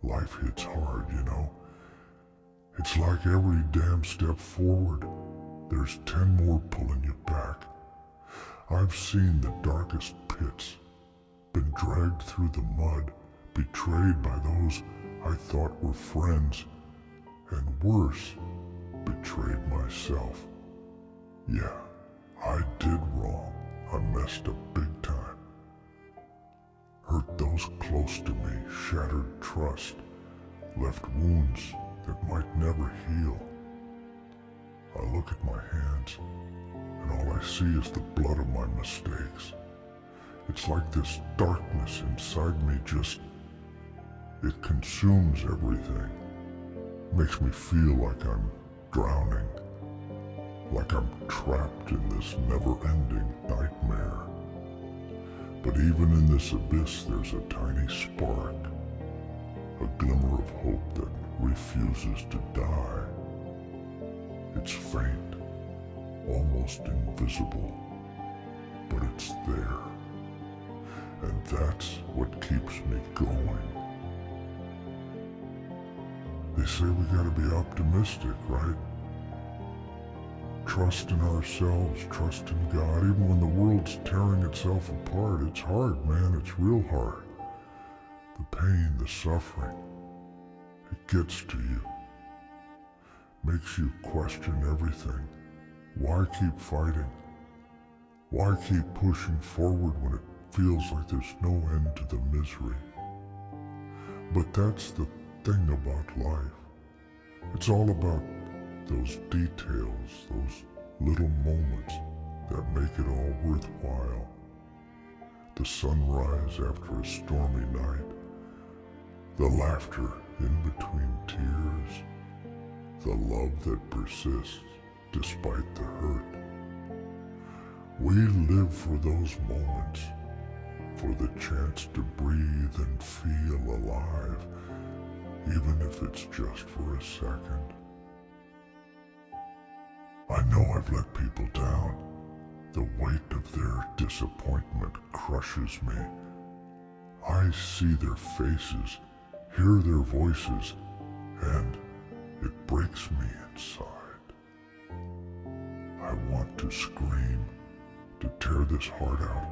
life hits hard, you know? It's like every damn step forward, there's 10 more pulling you back. I've seen the darkest pits, been dragged through the mud, betrayed by those I thought were friends, and worse, betrayed myself. Yeah, I did wrong. I messed up big time. Hurt those close to me, shattered trust, left wounds that might never heal. I look at my hands, and all I see is the blood of my mistakes. It's like this darkness inside me it consumes everything. Makes me feel like I'm drowning, like I'm trapped in this never-ending nightmare. But even in this abyss, there's a tiny spark, a glimmer of hope that refuses to die. It's faint, almost invisible, but it's there. And that's what keeps me going. They say we gotta be optimistic, right? Trust in ourselves, trust in God. Even when the world's tearing itself apart, it's hard, man, it's real hard. The pain, the suffering, it gets to you. Makes you question everything. Why keep fighting? Why keep pushing forward when it feels like there's no end to the misery? But that's the thing about life. It's all about those details, those little moments that make it all worthwhile. The sunrise after a stormy night, the laughter in between tears, the love that persists despite the hurt. We live for those moments, for the chance to breathe and feel alive, even if it's just for a second. I know I've let people down. The weight of their disappointment crushes me. I see their faces, hear their voices, and it breaks me inside. I want to scream, to tear this heart out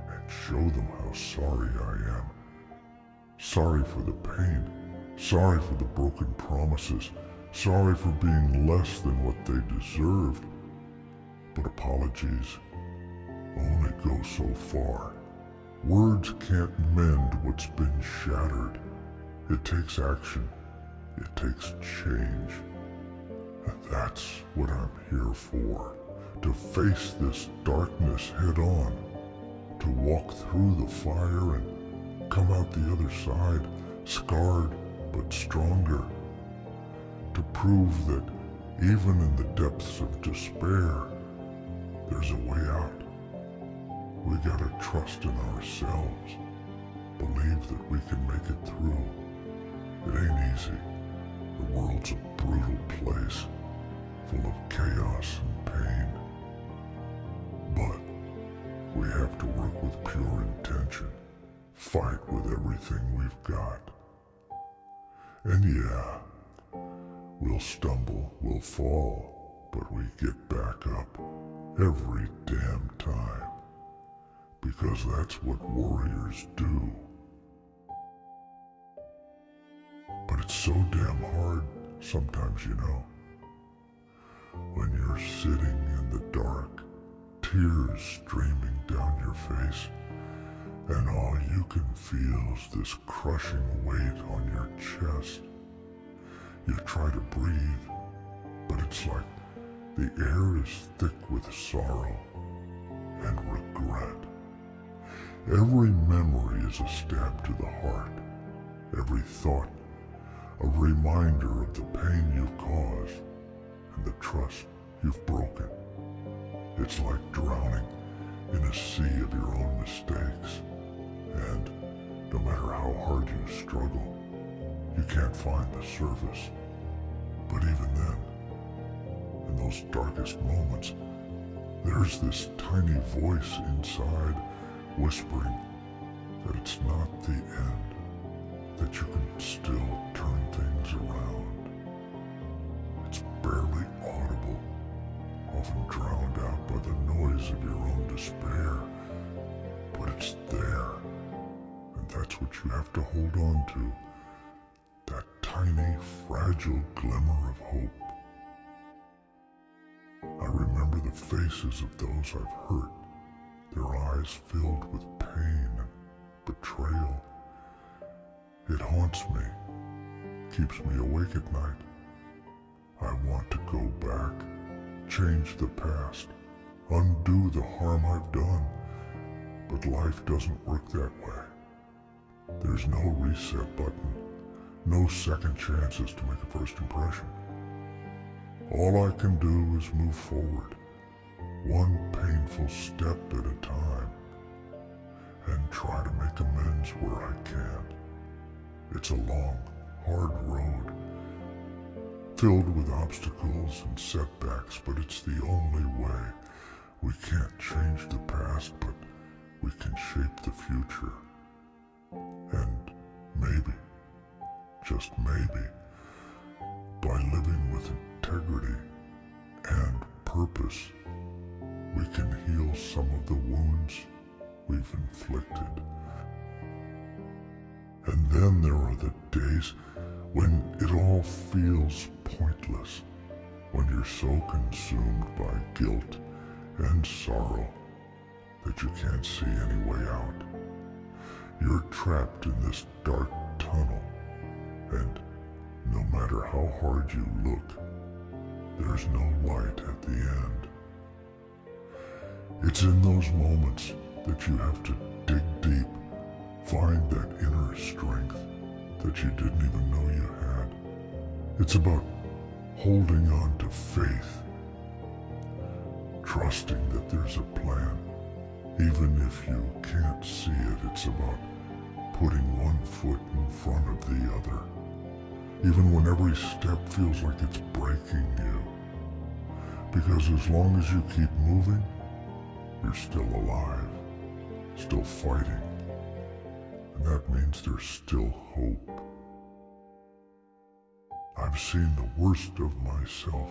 and show them how sorry I am. Sorry for the pain, sorry for the broken promises, sorry for being less than what they deserved. But apologies only go so far. Words can't mend what's been shattered. It takes action. It takes change. And that's what I'm here for. To face this darkness head on. To walk through the fire and come out the other side, scarred but stronger. To prove that even in the depths of despair, there's a way out. We gotta trust in ourselves. Believe that we can make it through. It ain't easy. The world's a brutal place, full of chaos and pain. But we have to work with pure intention, fight with everything we've got. And yeah, we'll stumble, we'll fall, but we get back up every damn time. Because that's what warriors do. But it's so damn hard sometimes, you know. When you're sitting in the dark, tears streaming down your face, and all you can feel is this crushing weight on your chest. You try to breathe, but it's like the air is thick with sorrow and regret. Every memory is a stab to the heart. Every thought, a reminder of the pain you've caused and the trust you've broken. It's like drowning in a sea of your own mistakes. And no matter how hard you struggle, you can't find the surface. But even then, in those darkest moments, there's this tiny voice inside whispering that it's not the end, that you can still turn things around. It's barely audible, often drowned out by the noise of your own despair, but it's there, and that's what you have to hold on to, that tiny, fragile glimmer of hope. I remember the faces of those I've hurt, their eyes filled with pain and betrayal. It haunts me, keeps me awake at night. I want to go back, change the past, undo the harm I've done, but life doesn't work that way. There's no reset button, no second chances to make a first impression. All I can do is move forward, one painful step at a time, and try to make amends where I can. It's a long, hard road, filled with obstacles and setbacks, but it's the only way. We can't change the past, but we can shape the future. And maybe, just maybe, by living with integrity and purpose, we can heal some of the wounds we've inflicted. And then there are the days when it all feels pointless, when you're so consumed by guilt and sorrow that you can't see any way out. You're trapped in this dark tunnel, and no matter how hard you look, there's no light at the end. It's in those moments that you have to dig deep, find that inner strength that you didn't even know you had. It's about holding on to faith, trusting that there's a plan. Even if you can't see it, it's about putting one foot in front of the other, even when every step feels like it's breaking you. Because as long as you keep moving, you're still alive, still fighting, and that means there's still hope. I've seen the worst of myself,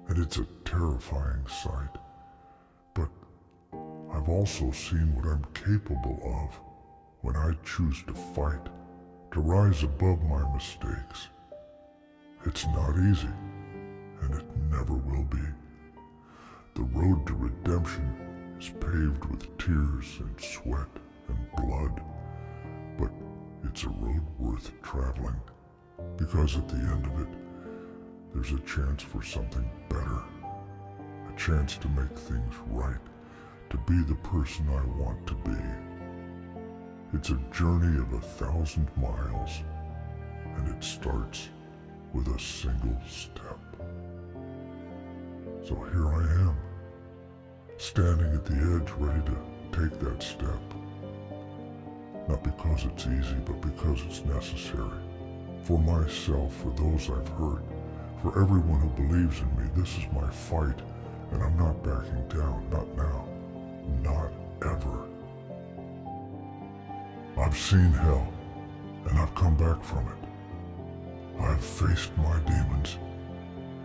and it's a terrifying sight, but I've also seen what I'm capable of when I choose to fight, to rise above my mistakes. It's not easy, and it never will be. The road to redemption is paved with tears and sweat and blood, but it's a road worth traveling, because at the end of it, there's a chance for something better, a chance to make things right, to be the person I want to be. It's a journey of 1,000 miles, and it starts with a single step. So here I am, standing at the edge ready to take that step. Not because it's easy, but because it's necessary. For myself, for those I've hurt, for everyone who believes in me, this is my fight, and I'm not backing down, not now, not ever. I've seen hell, and I've come back from it. I've faced my demons,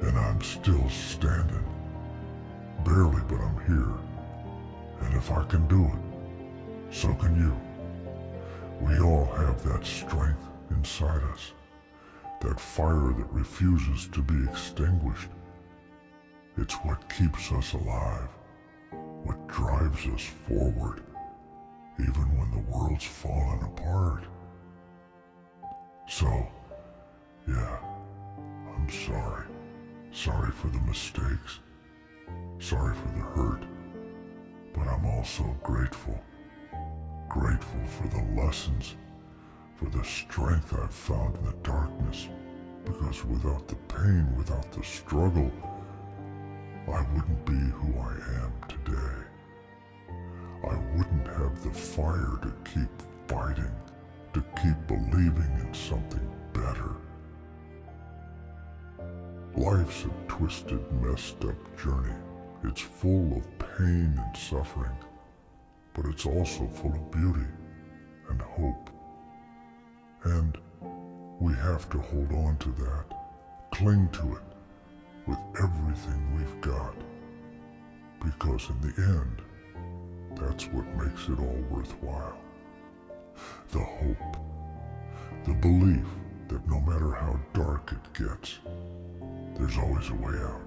and I'm still standing. Barely, but I'm here. And if I can do it, so can you. We all have that strength inside us, that fire that refuses to be extinguished. It's what keeps us alive, what drives us forward, even when the world's falling apart. So, yeah, I'm sorry. Sorry for the mistakes. Sorry for the hurt. But I'm also grateful. Grateful for the lessons, for the strength I've found in the darkness. Because without the pain, without the struggle, I wouldn't be who I am today. I wouldn't have the fire to keep fighting, to keep believing in something better. Life's a twisted, messed up journey. It's full of pain and suffering, but it's also full of beauty and hope. And We have to hold on to that, cling to it with everything we've got. Because in the end, that's what makes it all worthwhile. The hope, the belief that no matter how dark it gets, there's always a way out.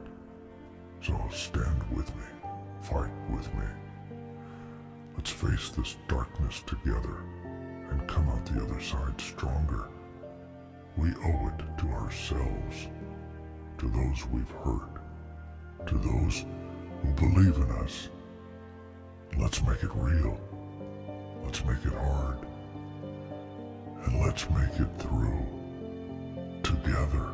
So stand with me, fight with me. Let's face this darkness together and come out the other side stronger. We owe it to ourselves, to those we've hurt, to those who believe in us. Let's make it real. Let's make it hard. And let's make it through together.